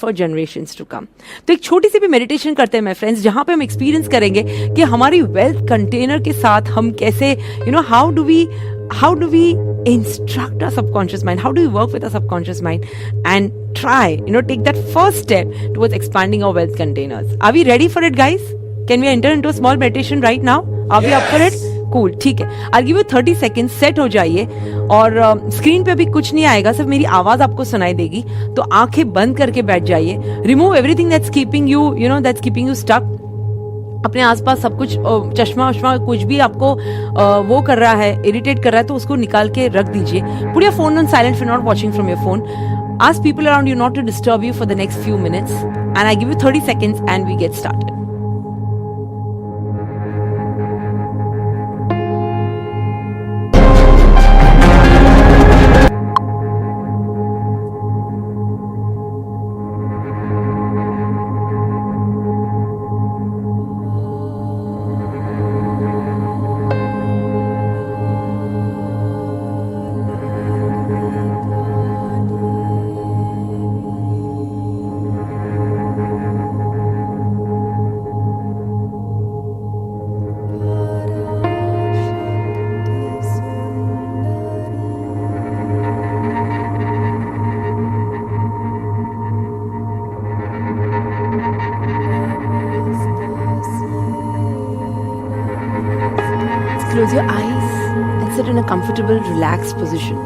For generations to come. तो एक छोटी सी भी मेडिटेशन करते हैं माय फ्रेंड्स, जहां पे हम एक्सपीरियंस करेंगे कि हमारी वेल्थ कंटेनर के साथ हम कैसे how do we instruct our subconscious mind, how do we work with our subconscious mind and try take that first step towards expanding our wealth containers. Are we ready for it, guys? Can we enter into a small meditation right now? Are we up for it? Cool, ठीक है। I'll give you 30 seconds, set हो जाइए और screen पे अभी कुछ नहीं आएगा, सिर्फ मेरी आवाज आपको सुनाई देगी, तो आंखें बंद करके बैठ जाइए। Remove everything that's keeping you stuck. अपने आसपास सब कुछ चश्मा वश्मा कुछ भी आपको वो कर रहा है, इरिटेट कर रहा है, तो उसको निकाल के रख दीजिए। Put your phone on silent if you're not watching from your phone. Ask people around you not to disturb you for the next few minutes, and I give you 30 seconds and we get started. Close your eyes and sit in a comfortable, relaxed position.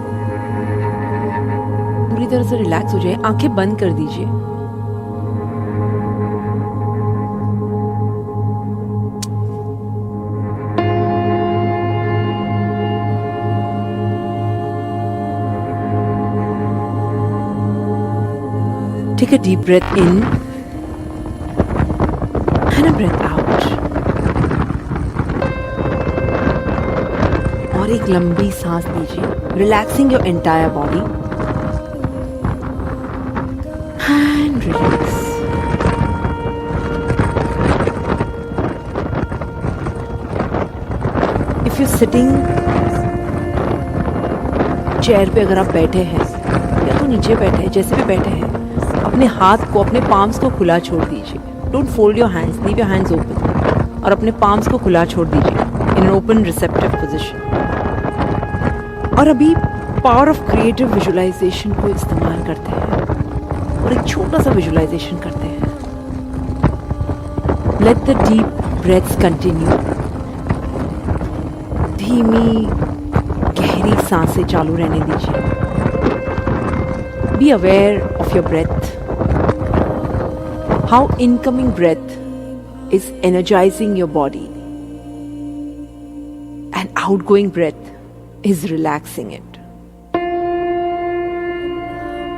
पूरी तरह से relax हो जाए, आंखें बंद कर दीजिए। Take a deep breath in and a breath out. और एक लंबी सांस लीजिए, relaxing your entire body and relax. If you sitting chair पे, अगर आप बैठे हैं या तो नीचे बैठे हैं, जैसे भी बैठे हैं, अपने हाथ को, अपने पाम्स को खुला छोड़ दीजिए। Don't fold your hands, leave your hands open, और अपने पाम्स को खुला छोड़ दीजिए in an open receptive position. और अभी पावर ऑफ क्रिएटिव विजुअलाइजेशन को इस्तेमाल करते हैं और एक छोटा सा विजुअलाइजेशन करते हैं। Let the deep breaths continue. धीमी गहरी सांसें चालू रहने दीजिए। Be aware of your breath, how incoming breath is energising your body and outgoing breath is relaxing it.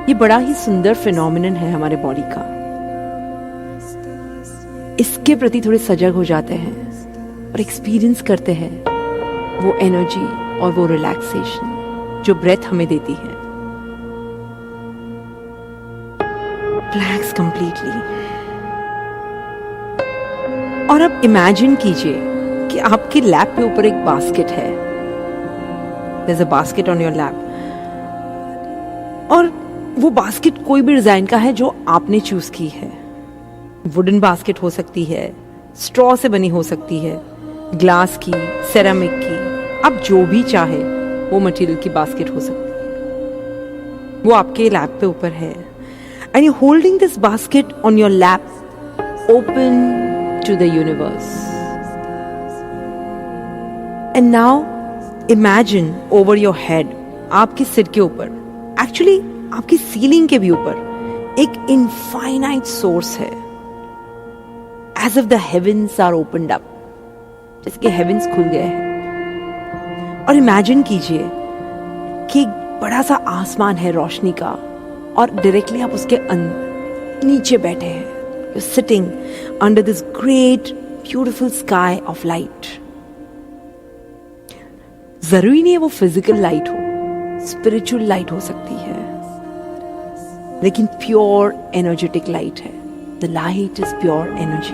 ये बड़ा ही सुंदर फिनोमिनन है हमारे बॉडी का। इसके प्रति थोड़े सजग हो जाते हैं और एक्सपीरियंस करते हैं वो एनर्जी और वो रिलैक्सेशन जो ब्रेथ हमें देती है। Relax completely. और अब इमेजिन कीजिए कि आपके लैप पे ऊपर एक बास्केट है। There's a basket on your lap. और वो बास्केट कोई भी डिजाइन का है जो आपने चूज की है। वुडन बास्केट हो सकती है, स्ट्रॉ से बनी हो सकती है, ग्लास की, सेरामिक की, आप जो भी चाहे वो मटेरियल की बास्केट हो सकती है। वो आपके लैप पे ऊपर है and you holding this basket on your lap, open to the universe. And now imagine over your head, आपके सिर के ऊपर, एक्चुअली आपकी सीलिंग के भी ऊपर एक इनफाइनाइट सोर्स है। As if the heavens are opened up, जैसे कि हेवेंस खुल गए हैं। और इमेजिन कीजिए कि एक बड़ा सा आसमान है रोशनी का, और डायरेक्टली आप उसके नीचे बैठे हैं। You sitting under this great beautiful sky of light. जरूरी नहीं है वो फिजिकल लाइट हो, स्पिरिचुअल लाइट हो सकती है, लेकिन प्योर एनर्जेटिक लाइट है। The light is pure energy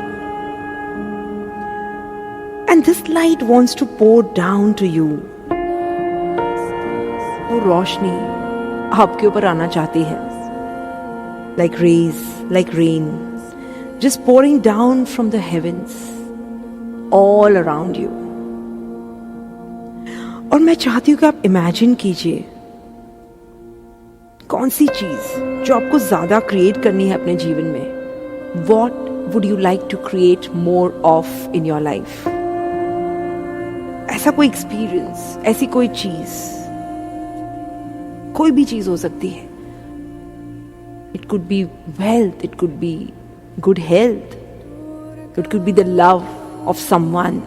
and this light wants to pour down to you. वो रोशनी आपके ऊपर आना चाहती है like rays, like rain, just pouring down from the heavens all around you. और मैं चाहती हूँ कि आप इमेजिन कीजिए कौन सी चीज जो आपको ज्यादा क्रिएट करनी है अपने जीवन में. What would you like to create more of in your life? ऐसा कोई एक्सपीरियंस, ऐसी कोई चीज, कोई भी चीज हो सकती है. It could be wealth, it could be good health, it could be the love of someone,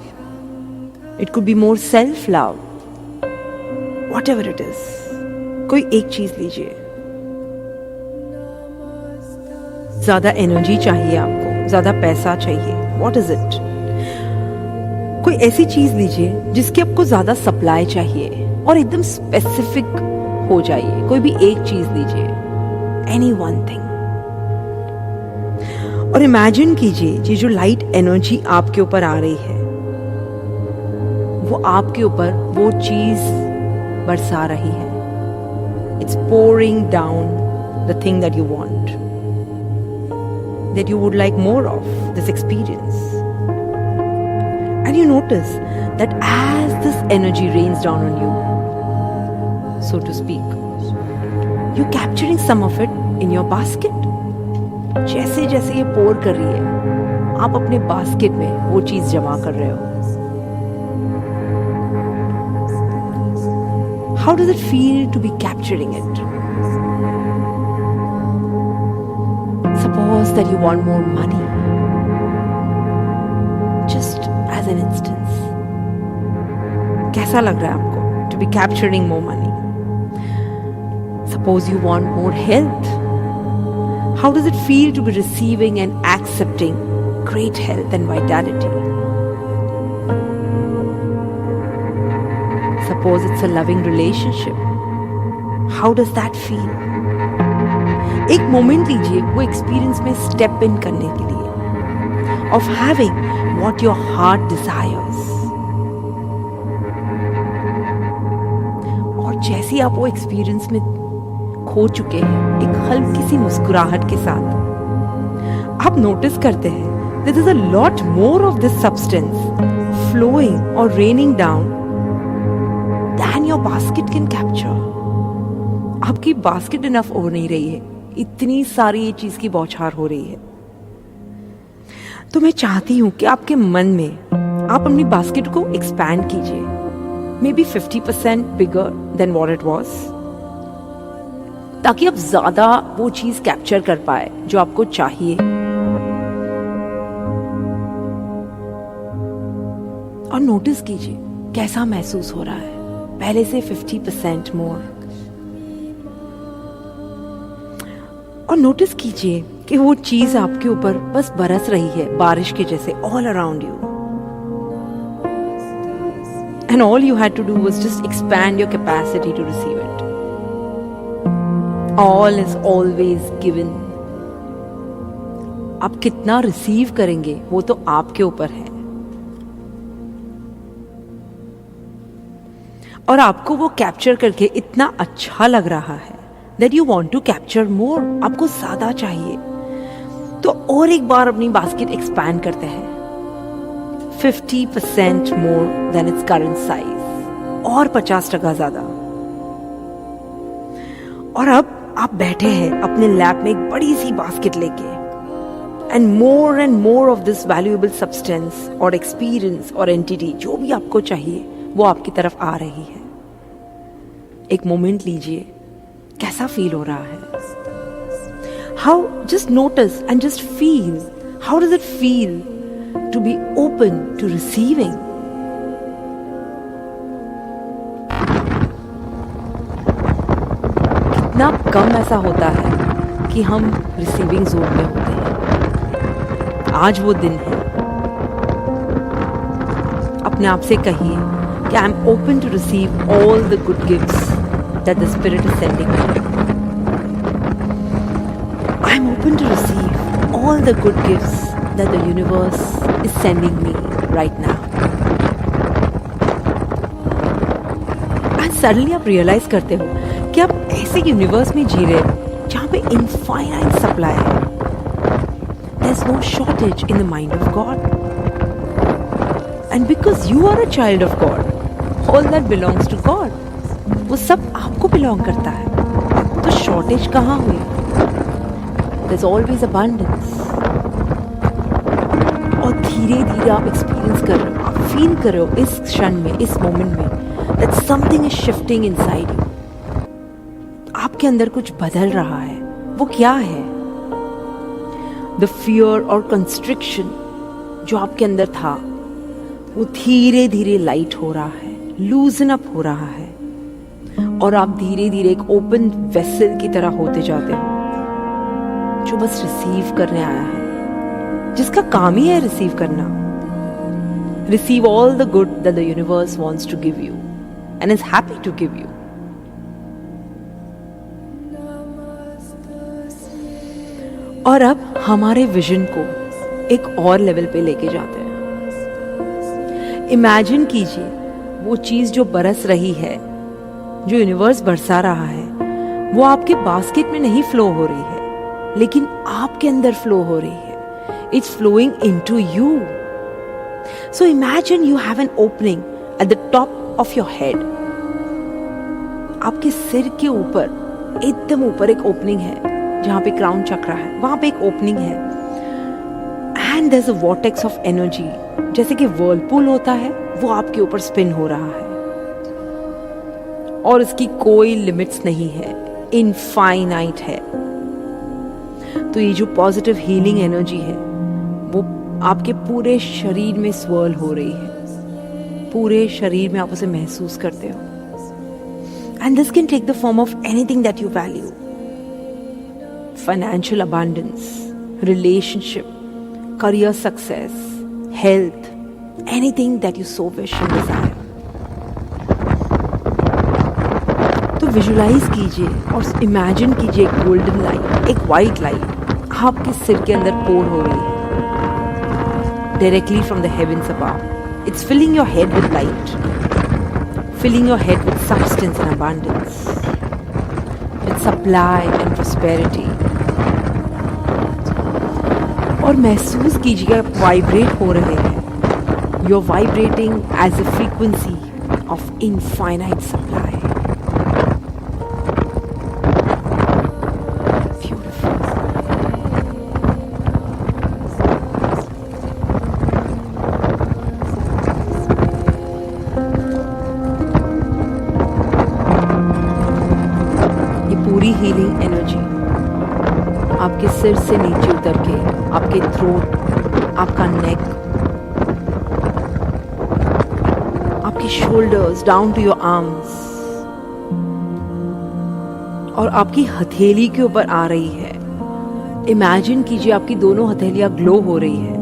it could be more self-love, whatever it is. कोई एक चीज लीजिए. ज्यादा एनर्जी चाहिए आपको, ज्यादा पैसा चाहिए, व्हाट इज इट? कोई ऐसी चीज लीजिए जिसकी आपको ज्यादा सप्लाई चाहिए और एकदम स्पेसिफिक हो जाइए. कोई भी एक चीज लीजिए, एनी वन थिंग. और इमेजिन कीजिए ये जो लाइट एनर्जी आपके ऊपर आ रही है वो आपके ऊपर वो चीज बरसा रही है. It's pouring down the thing that you want, that you would like more of this experience. And you notice that as this energy rains down on you, so to speak, you're capturing some of it in your basket. जैसे जैसे ये पोर कर रही है आप अपने basket में वो चीज जमा कर रहे हो. How does it feel to be capturing it? Suppose that you want more money. Just as an instance. कैसा लग रहा है आपको to be capturing more money? Suppose you want more health. How does it feel to be receiving and accepting great health and vitality? Suppose it's a loving relationship. How does that feel? एक moment लीजिए वो experience में step in करने के लिए, of having what your heart desires. और जैसे आप वो एक्सपीरियंस में खो चुके हैं एक हल्की सी मुस्कुराहट के साथ, आप नोटिस करते हैं there is a lot more of this substance flowing और raining down than your basket can capture. आपकी बास्केट इनफ हो नहीं रही है, इतनी सारी ये चीज की बौछार हो रही है. तो मैं चाहती हूं कि आपके मन में आप अपनी बास्केट को एक्सपैंड कीजिए, may be 50% bigger than what it was, ताकि आप ज्यादा वो चीज कैप्चर कर पाए जो आपको चाहिए. और नोटिस कीजिए कैसा महसूस हो रहा है पहले से 50% मोर. और नोटिस कीजिए कि वो चीज आपके ऊपर बस बरस रही है बारिश के जैसे all around you. And all you had to do was just expand your capacity to receive it. All is always given. आप कितना रिसीव करेंगे वो तो आपके ऊपर है. और आपको वो कैप्चर करके इतना अच्छा लग रहा है that you want to capture more. आपको ज्यादा चाहिए तो और एक बार अपनी बास्केट एक्सपैंड करते हैं 50% more than its current size, और 50% ज्यादा. और अब आप बैठे हैं अपने लैप में एक बड़ी सी बास्केट लेके, and more of this valuable substance और experience और entity जो भी आपको चाहिए वो आपकी तरफ आ रही है. एक मोमेंट लीजिए कैसा फील हो रहा है. How, just notice and just feel, how does it feel to be open to receiving. कितना कम ऐसा होता है कि हम रिसीविंग जोन में होते हैं. आज वो दिन है. अपने आप से कहिए कि I am open to receive all the good gifts that the Spirit is sending me. I am open to receive all the good gifts that the universe is sending me right now. And suddenly आप realize करते हो कि आप ऐसे universe में जी रहे हो जहाँ पे इनफाइनाइट सप्लाई है. There's no shortage in the mind of God. And because you are a child of God, all that belongs to God. वो सब आपको belong करता है. तो shortage कहाँ हुई? There's always abundance. और धीरे धीरे आप एक्सपीरियंस कर रहे हो, आप फील कर रहे हो इस क्षण में, इस मोमेंट में, that something is shifting inside you. आपके अंदर कुछ बदल रहा है. वो क्या है? The fear और constriction जो आपके अंदर था, वो धीरे धीरे लाइट हो रहा है, लूजन अप हो रहा है, और आप धीरे धीरे एक ओपन वेसल की तरह होते जाते हो, जो बस रिसीव करने आया है, जिसका काम ही है रिसीव करना. Receive all the good that the universe wants to give you and is happy to give you. और अब हमारे विजन को एक और लेवल पे लेके जाते हैं. इमेजिन कीजिए वो चीज जो बरस रही है, जो यूनिवर्स बरसा रहा है, वो आपके बास्केट में नहीं फ्लो हो रही है, लेकिन आपके अंदर फ्लो हो रही है. It's flowing into you. So imagine you have an opening at the top of your head. आपके सिर के ऊपर, एकदम ऊपर एक ओपनिंग है, जहां पे क्राउन चक्र है, वहां पे एक ओपनिंग है. And there is a vortex of energy, जैसे कि व्हर्लपूल होता है, वो आपके ऊपर स्पिन हो रहा है, और इसकी कोई लिमिट्स नहीं है, इनफाइनाइट है. तो ये जो पॉजिटिव हीलिंग एनर्जी है, वो आपके पूरे शरीर में स्वर्ल हो रही है. पूरे शरीर में आप उसे महसूस करते हो. And this can take the form of anything that you value. Financial abundance, relationship, career success, health, anything that you so wish and desire. तो विजुलाइज कीजिए और इमेजिन कीजिए एक गोल्डन लाइट, एक वाइट लाइट आपके सिर के अंदर पोर हो रही है, directly from the heavens above. It's filling your head with light, filling your head with substance and abundance, with supply and prosperity. और महसूस कीजिए आप वाइब्रेट हो रहे हैं. You are vibrating as a frequency of infinite supply. ये पूरी healing energy आपके सिर से नीचे उतर के आपके थ्रोट, आपका नेक, आपके shoulders down to your arms, और आपकी हथेली के ऊपर आ रही है. इमेजिन कीजिए आपकी दोनों हथेलियां ग्लो हो रही है.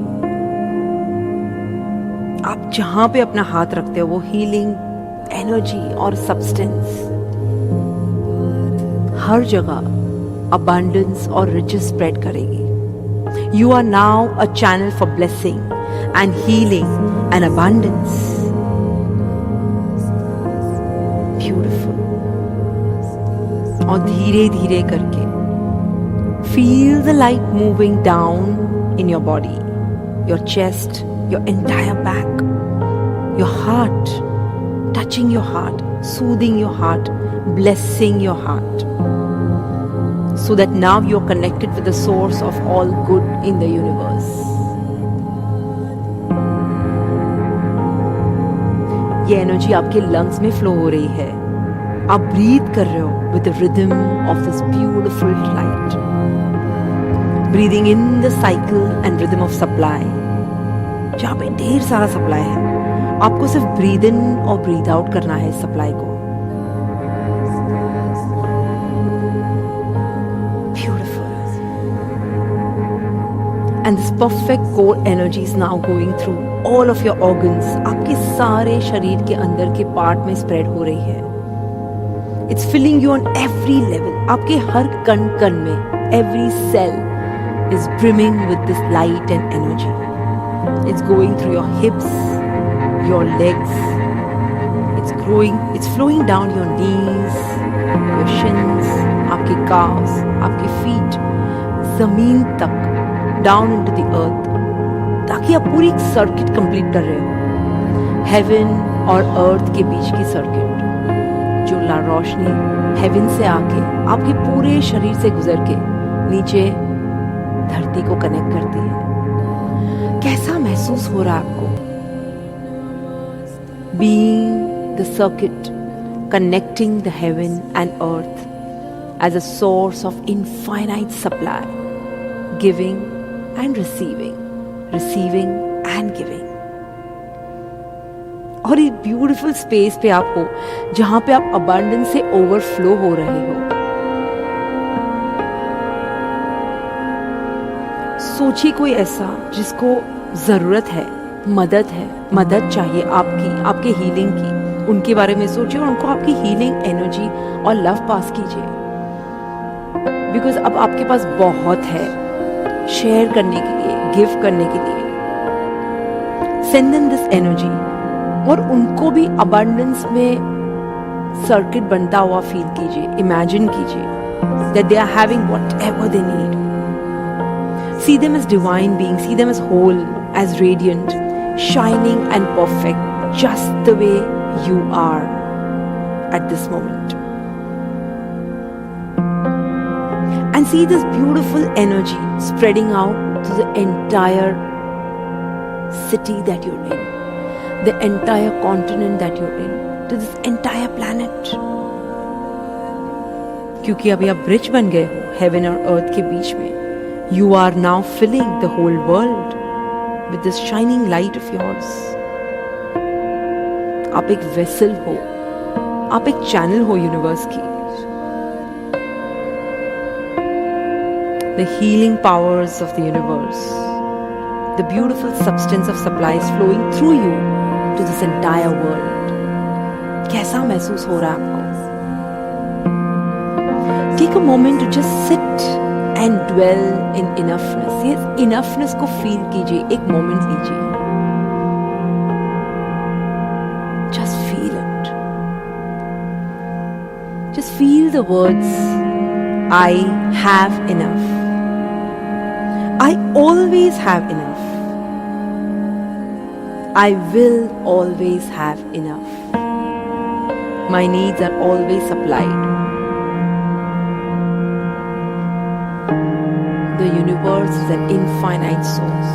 आप जहां पे अपना हाथ रखते हो, वो हीलिंग एनर्जी और सब्सटेंस हर जगह abundance और riches spread करेगी. You are now a channel for blessing and healing and abundance. Beautiful. और धीरे धीरे करके feel the light moving down in your body, your chest, your entire back, your heart, touching your heart, soothing your heart, blessing your heart. So that now you're connected with the source of all good in the universe. ये energy आपके lungs में flow हो रही है. आप breathe कर रहे हो with the rhythm of this beautiful light. Breathing in the cycle and rhythm of supply. जहाँ पे ढेर सारा सप्लाई है, आपको सिर्फ ब्रीथ इन और ब्रीथ आउट करना है इस सप्लाई को. And this perfect core energy is now going through all of your organs. आपके सारे शरीर के अंदर के पार्ट में स्प्रेड हो रही है. It's filling you on every level. आपके हर कण कण में, every cell is brimming with this light and energy. It's going through your hips, your legs. It's flowing down your knees, your shins, आपके calves, आपके feet जमीन तक, down into the earth, ताकि आप पूरी सर्किट कंप्लीट कर रहे हो, हेवन और अर्थ के बीच की सर्किट, जो रोशनी हेवन से आके आपके पूरे शरीर से गुजर के नीचे धरती को कनेक्ट करती है। कैसा महसूस हो रहा है आपको? Being the circuit connecting the heaven and earth as a source of infinite supply, giving and receiving, receiving and giving. और एक ब्यूटीफुल स्पेस पे आप हो जहां पे आप अबंडेंस से ओवरफ्लो हो रहे हो। सोचिए कोई ऐसा जिसको जरूरत है, मदद चाहिए आपकी, आपके हीलिंग की, उनके बारे में सोचिए और उनको आपकी हीलिंग एनर्जी और लव पास कीजिए। बिकॉज अब आपके पास बहुत है शेयर करने के लिए, गिव करने के लिए। सेंड देम दिस एनर्जी और उनको भी अबंडेंस में सर्किट बनता हुआ फील कीजिए, इमेजिन कीजिए that they are having whatever they need. See them as divine beings, see them as whole, as radiant, shining and perfect, just the way you are at this moment. And see this beautiful energy spreading out to the entire city that you're in, the entire continent that you're in, to this entire planet. क्योंकि अभी आप bridge बन गए हो haven और अर्थ के बीच में। You are now filling the whole world with this shining light of yours. आप एक वेसल हो, आप एक चैनल हो यूनिवर्स की। The healing powers of the universe, the beautiful substance of supply is flowing through you to this entire world. कैसा महसूस हो रहा है आपको? Take a moment to just sit and dwell in enoughness. Yes, enoughness को feel कीजिए, एक moment लीजिए. Just feel it. Just feel the words, I have enough. I always have enough. I will always have enough. My needs are always supplied. The universe is an infinite source.